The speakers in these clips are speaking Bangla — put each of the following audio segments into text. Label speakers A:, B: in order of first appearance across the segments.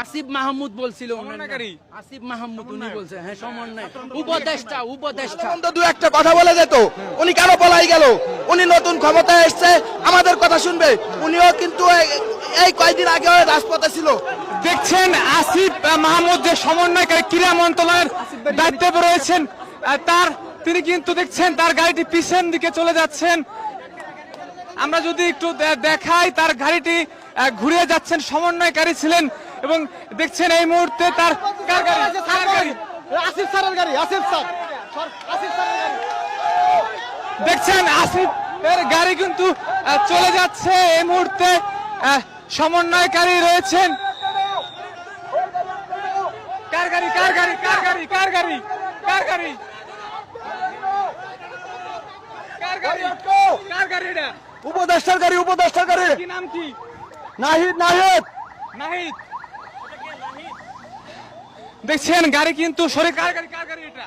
A: আসিফ মাহমুদ বলছিল, আসিফ মাহমুদ উনি বলছে, হ্যাঁ সমন্বয় উপদেষ্টা।
B: তো দু একটা কথা বলে যেত, উনি কেন পলাই গেল? উনি নতুন ক্ষমতায় এসছে, আমাদের কথা শুনবে। উনিও কিন্তু এই কয়েকদিন আগে রাজপথে ছিল।
C: দেখছেন আসিফ মাহমুদ যে সমন্বয়কারী ক্রীড়া মন্ত্রণালয়ের দায়িত্বে রয়েছেন, তিনি কিন্তু দেখছেন তার গাড়িটি পিছন দিকে চলে যাচ্ছেন। আমরা যদি একটু দেখাই, তার গাড়িটি ঘুরে যাচ্ছেন, সমন্বয়কারী ছিলেন এবং দেখছেন এই মুহূর্তে তার গাড়ি
B: আসিফ স্যারের গাড়ি, আসিফ স্যার,
C: দেখছেন আসিফের গাড়ি কিন্তু চলে যাচ্ছে। এই মুহূর্তে সমন্বয়কারী রয়েছেন। কার গাড়ি কার গাড়ি কার গাড়ি কার গাড়ি কার গাড়ি কার গাড়ি কার গাড়ি? এটা
B: উপদেষ্টার গাড়ি, উপদেষ্টার গাড়ি।
C: কি নাম কি?
B: নাহিদ, নাহিদ,
C: নাহিদ। দেখছেন গাড়ি কিন্তু সরে। কার গাড়ি কার গাড়ি? এটা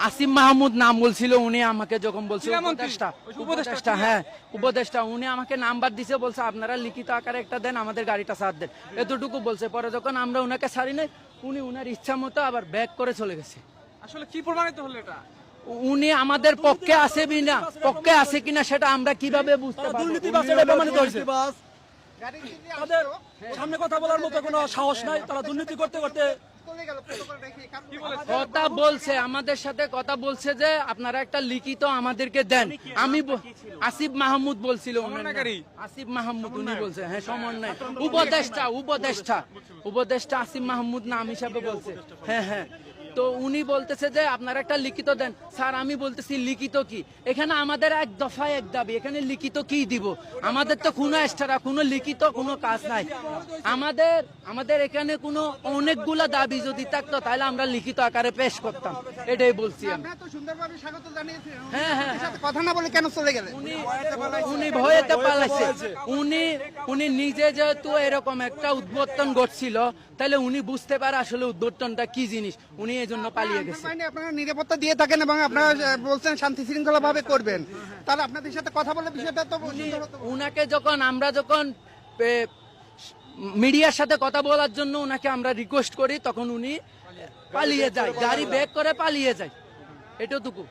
A: আসিফ মাহমুদ নাম বলছিল, উনি আমাকে যখন বলছে
C: ক্রীড়ামন্ত্রী?
A: উপদেষ্টা, হ্যাঁ উপদেষ্টা, উনি আমাকে নাম্বার দিছে, বলছে আপনারা লিখিত আকারে একটা দেন, আমাদের গাড়িটা সাথ দেন, এতটুকু বলছে। পরে যখন আমরা উনাকে ছাড়ি নাই, উনি উনার ইচ্ছা মতো আবার ব্যাক করে চলে গেছে।
C: আসলে কি প্রমাণিত হলো এটা?
A: উনি আমাদের পক্ষে আছে কিনা, পক্ষে আছে কিনা সেটা আমরা কিভাবে বুঝতে পারবো?
D: তাদের সামনে কথা বলার মতো কোনো সাহস নাই, তারা দুর্নীতি করতে করতে
A: কথা বলছে, আমাদের সাথে কথা বলছে যে আপনারা একটা লিখিত আমাদেরকে দেন। আসিফ মাহমুদ বলছিল, আসিফ মাহমুদ উনি বলছে, হ্যাঁ সমন্বয় উপদেষ্টা আসিফ মাহমুদ নাম হিসাবে বলছে, হ্যাঁ হ্যাঁ। তো উনি বলতেছে যে আপনারা একটা লিখিত দেন। স্যার আমি বলতেছি লিখিত কি? এখানে আমাদের এক দফায় এক দাবি, এখানে লিখিত কি দিব? আমাদের তো কোনো এক্সট্রা কোনো লিখিত কোনো কাজ নাই। আমাদের এখানে কোনো অনেকগুলা দাবি যদি থাকতো তাহলে আমরা লিখিত আকারে পেশ করতাম, এটাই বলছি আমি। হ্যাঁ হ্যাঁ,
B: কথা না বলে কেন চলে গেলেন?
A: উনি ভয়েতে পালাইছে। উনি নিজে যেহেতু এরকম একটা উদ্বোধন ঘটছিল, তাহলে উনি বুঝতে পারে আসলে উদ্বোধনটা কি জিনিস, উনি এই জন্য পালিয়ে গেছে।
B: আপনারা নিরাপত্তা দিয়ে থাকেন এবং আপনারা বলছেন শান্তি শৃঙ্খলা ভাবে করবেন, তাহলে আপনাদের সাথে কথা বলে বিষয়টা তো
A: উনাকে যখন আমরা মিডিয়ার সাথে কথা বলার জন্য উনাকে আমরা রিকোয়েস্ট করি, তখন উনি পালিয়ে যায়, গাড়ি ব্যাক করে পালিয়ে যায়, এটুকু।